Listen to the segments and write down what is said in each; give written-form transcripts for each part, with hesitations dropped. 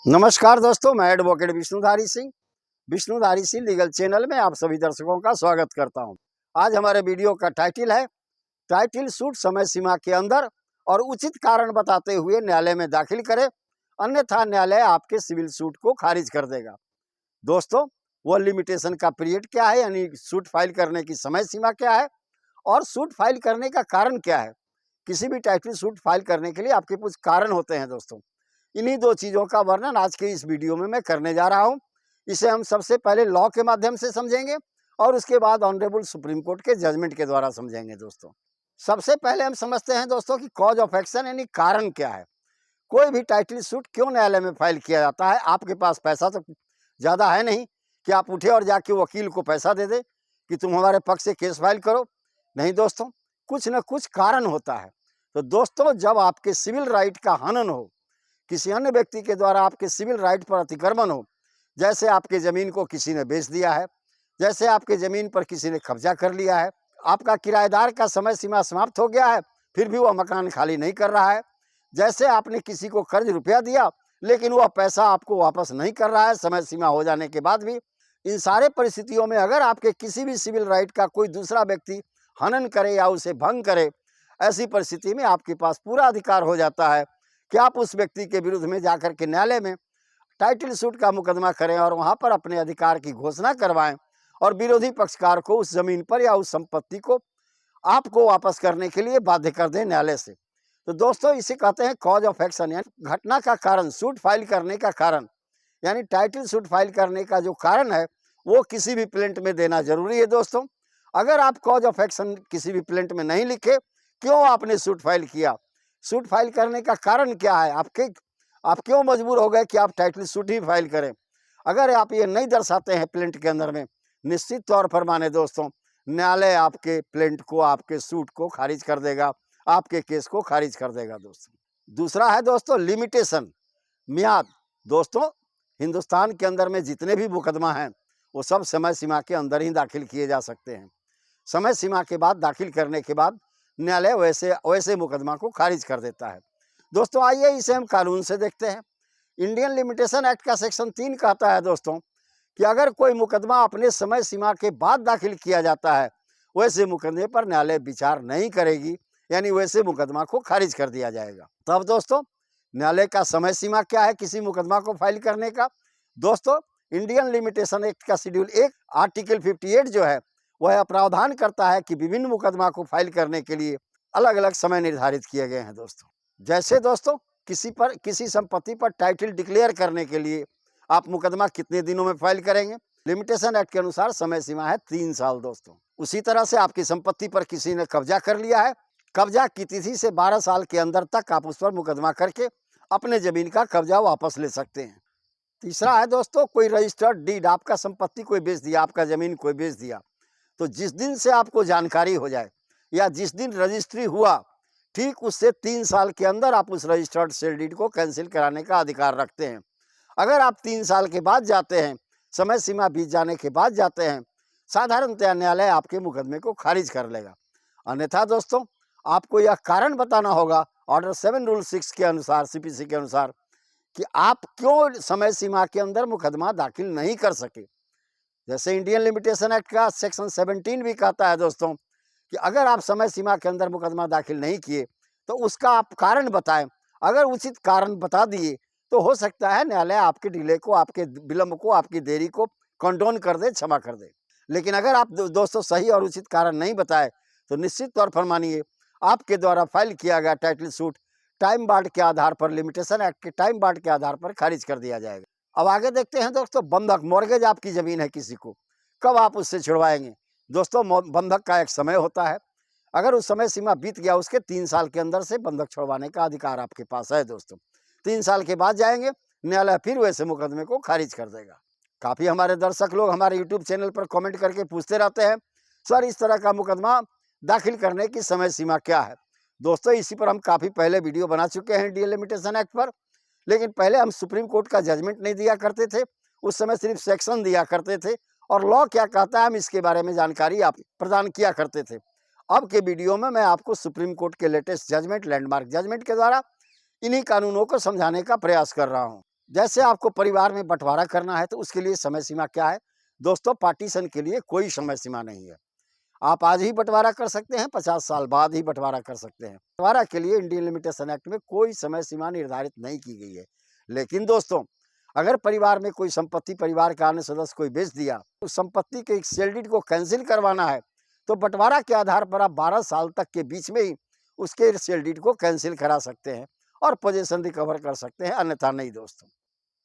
नमस्कार दोस्तों, मैं advocate Vishnudhari Singh legal channel में आप सभी दर्शकों का स्वागत करता हूं। आज हमारे वीडियो का टाइटिल सूट समय सीमा के अंदर और उचित कारण बताते हुए न्यायालय में दाखिल करें, अन्यथा न्यायालय आपके सिविल सूट को खारिज कर देगा। दोस्तों, वो लिमिटेशन का पीरियड क्या है, यानी सूट फाइल करने की समय सीमा क्या है और सूट फाइल करने का कारण क्या है। किसी भी टाइटिल सूट फाइल करने के लिए आपके कुछ कारण होते हैं दोस्तों। इन्हीं दो चीज़ों का वर्णन आज के इस वीडियो में मैं करने जा रहा हूं। इसे हम सबसे पहले लॉ के माध्यम से समझेंगे और उसके बाद ऑनरेबल सुप्रीम कोर्ट के जजमेंट के द्वारा समझेंगे दोस्तों। सबसे पहले हम समझते हैं दोस्तों कि कॉज ऑफ एक्शन यानी कारण क्या है। कोई भी टाइटिल सूट क्यों न्यायालय में फाइल किया जाता है। आपके पास पैसा तो ज़्यादा है नहीं कि आप उठे और जाके वकील को पैसा दे दे कि तुम हमारे पक्ष से केस फाइल करो। नहीं दोस्तों, कुछ न कुछ कारण होता है। तो दोस्तों, जब आपके सिविल राइट का हनन हो, किसी अन्य व्यक्ति के द्वारा आपके सिविल राइट पर अतिक्रमण हो, जैसे आपके ज़मीन को किसी ने बेच दिया है, जैसे आपके ज़मीन पर किसी ने कब्जा कर लिया है, आपका किराएदार का समय सीमा समाप्त हो गया है फिर भी वह मकान खाली नहीं कर रहा है, जैसे आपने किसी को कर्ज रुपया दिया लेकिन वह पैसा आपको वापस नहीं कर रहा है समय सीमा हो जाने के बाद भी। इन सारे परिस्थितियों में अगर आपके किसी भी सिविल राइट का कोई दूसरा व्यक्ति हनन करे या उसे भंग करे, ऐसी परिस्थिति में आपके पास पूरा अधिकार हो जाता है कि आप उस व्यक्ति के विरुद्ध में जाकर के न्यायालय में टाइटिल सूट का मुकदमा करें और वहां पर अपने अधिकार की घोषणा करवाएं और विरोधी पक्षकार को उस जमीन पर या उस संपत्ति को आपको वापस करने के लिए बाध्य कर दें न्यायालय से। तो दोस्तों, इसे कहते हैं कॉज ऑफ एक्शन, यानी घटना का कारण, सूट फाइल करने का कारण। यानी टाइटिल सूट फाइल करने का जो कारण है वो किसी भी प्लेंट में देना जरूरी है दोस्तों। अगर आप कॉज ऑफ एक्शन किसी भी प्लेंट में नहीं लिखे, क्यों आपने सूट फाइल किया, सूट फाइल करने का कारण क्या है, आप क्यों मजबूर हो गए कि आप टाइटिल सूट ही फाइल करें, अगर आप ये नहीं दर्शाते हैं प्लेंट के अंदर में, निश्चित तौर पर माने दोस्तों, न्यायालय आपके प्लेंट को, आपके सूट को खारिज कर देगा, आपके केस को खारिज कर देगा दोस्तों। दूसरा है दोस्तों लिमिटेशन, मियाद। दोस्तों, हिंदुस्तान के अंदर में जितने भी मुकदमा हैं वो सब समय सीमा के अंदर ही दाखिल किए जा सकते हैं। समय सीमा के बाद दाखिल करने के बाद न्यायालय वैसे मुकदमा को खारिज कर देता है। दोस्तों, आइए इसे हम कानून से देखते हैं। इंडियन लिमिटेशन एक्ट का सेक्शन 3 कहता है दोस्तों कि अगर कोई मुकदमा अपने समय सीमा के बाद दाखिल किया जाता है, वैसे मुकदमे पर न्यायालय विचार नहीं करेगी, यानी वैसे मुकदमा को खारिज कर दिया जाएगा। तब दोस्तों, न्यायालय का समय सीमा क्या है किसी मुकदमा को फाइल करने का। दोस्तों, इंडियन लिमिटेशन एक्ट का शेड्यूल 1 आर्टिकल 58 जो है वह प्रावधान करता है कि विभिन्न मुकदमा को फाइल करने के लिए अलग अलग समय निर्धारित किए गए हैं दोस्तों। जैसे दोस्तों, किसी संपत्ति पर टाइटल डिक्लेयर करने के लिए आप मुकदमा कितने दिनों में फाइल करेंगे। लिमिटेशन एक्ट के अनुसार समय सीमा है 3 साल दोस्तों। उसी तरह से आपकी संपत्ति पर किसी ने कब्जा कर लिया है, कब्जा की तिथि से 12 साल के अंदर तक आप उस पर मुकदमा करके अपने जमीन का कब्जा वापस ले सकते हैं। तीसरा है दोस्तों, कोई रजिस्टर्ड डीड, आपका संपत्ति कोई बेच दिया, आपका जमीन कोई बेच दिया, तो जिस दिन से आपको जानकारी हो जाए या जिस दिन रजिस्ट्री हुआ, ठीक उससे 3 साल के अंदर आप उस रजिस्टर्ड सेल डीड को कैंसिल कराने का अधिकार रखते हैं। अगर आप 3 साल के बाद जाते हैं, समय सीमा बीत जाने के बाद जाते हैं, साधारणतया न्यायालय आपके मुकदमे को खारिज कर लेगा। अन्यथा दोस्तों, आपको यह कारण बताना होगा ऑर्डर 7 रूल 6 के अनुसार, CPC के अनुसार, कि आप क्यों समय सीमा के अंदर मुकदमा दाखिल नहीं कर सके। जैसे इंडियन लिमिटेशन एक्ट का सेक्शन 17 भी कहता है दोस्तों कि अगर आप समय सीमा के अंदर मुकदमा दाखिल नहीं किए तो उसका आप कारण बताएं। अगर उचित कारण बता दिए तो हो सकता है न्यायालय आपके डिले को, आपके विलंब को, आपकी देरी को कंडोन कर दे, क्षमा कर दे। लेकिन अगर आप दोस्तों सही और उचित कारण नहीं बताए तो निश्चित तौर पर मानिए आपके द्वारा फाइल किया गया टाइटल सूट टाइम बार्ड के आधार पर, लिमिटेशन एक्ट के टाइम बार्ड के आधार पर खारिज कर दिया जाएगा। अब आगे देखते हैं दोस्तों, बंधक, मॉर्गेज आपकी जमीन है किसी को, कब आप उससे छुड़वाएंगे। दोस्तों, बंधक का एक समय होता है, अगर उस समय सीमा बीत गया उसके 3 साल के अंदर से बंधक छुड़वाने का अधिकार आपके पास है दोस्तों। 3 साल के बाद जाएंगे, न्यायालय फिर वैसे मुकदमे को खारिज कर देगा। काफ़ी हमारे दर्शक लोग हमारे यूट्यूब चैनल पर कमेंट करके पूछते रहते हैं, सर इस तरह का मुकदमा दाखिल करने की समय सीमा क्या है। दोस्तों, इसी पर हम काफ़ी पहले वीडियो बना चुके हैं इंडियन लिमिटेशन एक्ट पर, लेकिन पहले हम सुप्रीम कोर्ट का जजमेंट नहीं दिया करते थे, उस समय सिर्फ सेक्शन दिया करते थे और लॉ क्या कहता है हम इसके बारे में जानकारी आप प्रदान किया करते थे। अब के वीडियो में मैं आपको सुप्रीम कोर्ट के लेटेस्ट जजमेंट, लैंडमार्क जजमेंट के द्वारा इन्हीं कानूनों को समझाने का प्रयास कर रहा हूं। जैसे आपको परिवार में बंटवारा करना है तो उसके लिए समय सीमा क्या है दोस्तों? पार्टीशन के लिए कोई समय सीमा नहीं है। आप आज ही बंटवारा कर सकते हैं, 50 साल बाद ही बंटवारा कर सकते हैं। बंटवारा के लिए इंडियन लिमिटेशन एक्ट में कोई समय सीमा निर्धारित नहीं की गई है। लेकिन दोस्तों, अगर परिवार में कोई संपत्ति परिवार का अन्य सदस्य कोई बेच दिया, उस संपत्ति के सेल डीड को कैंसिल करवाना है तो बंटवारा के आधार पर आप 12 साल तक के बीच में ही उसके सेल डीड को कैंसिल करा सकते हैं और पोजीशन रिकवर कर सकते हैं, अन्यथा नहीं दोस्तों।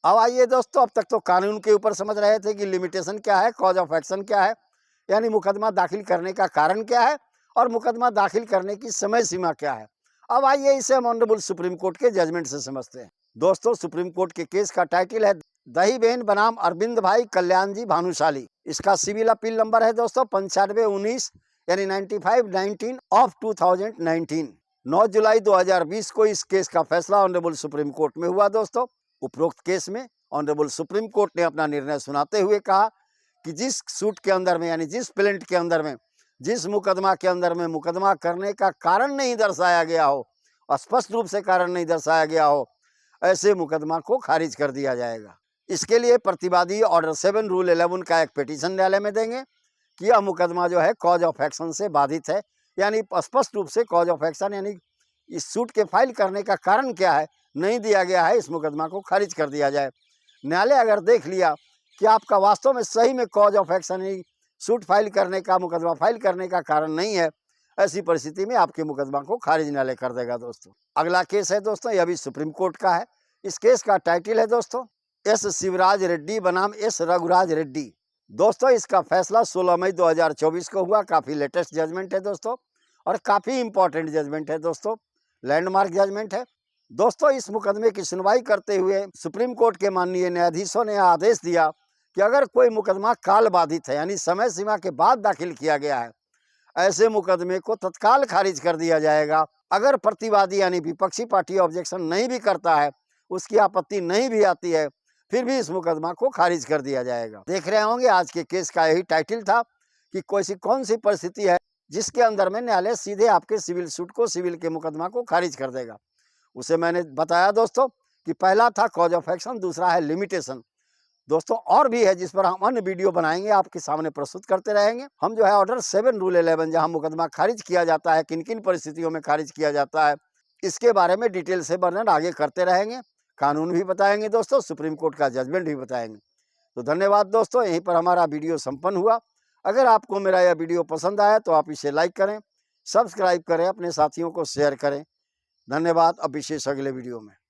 अब आइए दोस्तों, अब तक तो कानून के ऊपर समझ रहे थे कि लिमिटेशन क्या है, कॉज ऑफ एक्शन क्या है, यानी मुकदमा दाखिल करने का कारण क्या है और मुकदमा दाखिल करने की समय सीमा क्या है। अब आइए इसे हम ऑनरेबल सुप्रीम कोर्ट के जजमेंट से समझते हैं। दोस्तों, सुप्रीम कोर्ट के केस का टाइटल है दही बहन बनाम अरविंद भाई कल्याण जी भानुशाली। इसका सिविल अपील नंबर है दोस्तों 9519 यानी 9519 ऑफ 2019। 9 जुलाई 2020 को इस केस का फैसला ऑनरेबल सुप्रीम कोर्ट में हुआ दोस्तों। उपरोक्त केस में ऑनरेबल सुप्रीम कोर्ट ने अपना निर्णय सुनाते हुए कहा कि जिस सूट के अंदर में यानी जिस प्लेंट के अंदर में जिस मुकदमा के अंदर में मुकदमा करने का कारण नहीं दर्शाया गया हो, स्पष्ट रूप से कारण नहीं दर्शाया गया हो, ऐसे मुकदमा को खारिज कर दिया जाएगा। इसके लिए प्रतिवादी ऑर्डर 7 रूल 11 का एक पिटीशन न्यायालय में देंगे कि यह मुकदमा जो है कॉज ऑफ एक्शन से बाधित है, यानी स्पष्ट रूप से कॉज ऑफ एक्शन यानी इस सूट के फाइल करने का कारण क्या है नहीं दिया गया है, इस मुकदमा को खारिज कर दिया जाए। न्यायालय अगर देख लिया कि आपका वास्तव में सही में cause of action he suit file करने का मुकदमा फाइल करने का कारण नहीं है, ऐसी परिस्थिति में आपके मुकदमा को खारिज न्यायालय कर देगा दोस्तों। अगला केस है दोस्तों, यह भी सुप्रीम कोर्ट का है। इस केस का टाइटल है दोस्तों एस शिवराज रेड्डी बनाम एस रघुराज रेड्डी। दोस्तों, इसका फैसला 16 मई 2024 को हुआ। काफ़ी लेटेस्ट जजमेंट है दोस्तों और काफ़ी इंपॉर्टेंट जजमेंट है दोस्तों, लैंडमार्क जजमेंट है दोस्तों। इस मुकदमे की सुनवाई करते हुए सुप्रीम कोर्ट के माननीय न्यायाधीशों ने आदेश दिया कि अगर कोई मुकदमा काल बाधित है यानी समय सीमा के बाद दाखिल किया गया है, ऐसे मुकदमे को तत्काल खारिज कर दिया जाएगा। अगर प्रतिवादी यानी विपक्षी पार्टी ऑब्जेक्शन नहीं भी करता है, उसकी आपत्ति नहीं भी आती है, फिर भी इस मुकदमा को खारिज कर दिया जाएगा। देख रहे होंगे आज के केस का यही टाइटल था कि कौन सी परिस्थिति है जिसके अंदर में न्यायालय सीधे आपके सिविल सूट को सिविल के मुकदमा को खारिज कर देगा। उसे मैंने बताया दोस्तों कि पहला था कॉज ऑफ एक्शन, दूसरा है लिमिटेशन। दोस्तों, और भी है जिस पर हम अन्य वीडियो बनाएंगे, आपके सामने प्रस्तुत करते रहेंगे। हम जो है ऑर्डर 7 रूल 11 जहां मुकदमा खारिज किया जाता है, किन किन परिस्थितियों में खारिज किया जाता है, इसके बारे में डिटेल से वर्णन आगे करते रहेंगे। कानून भी बताएंगे दोस्तों, सुप्रीम कोर्ट का जजमेंट भी बताएंगे। तो धन्यवाद दोस्तों, यहीं पर हमारा वीडियो संपन्न हुआ। अगर आपको मेरा यह वीडियो पसंद आया तो आप इसे लाइक करें, सब्सक्राइब करें, अपने साथियों को शेयर करें। धन्यवाद। अब विशेष अगले वीडियो में।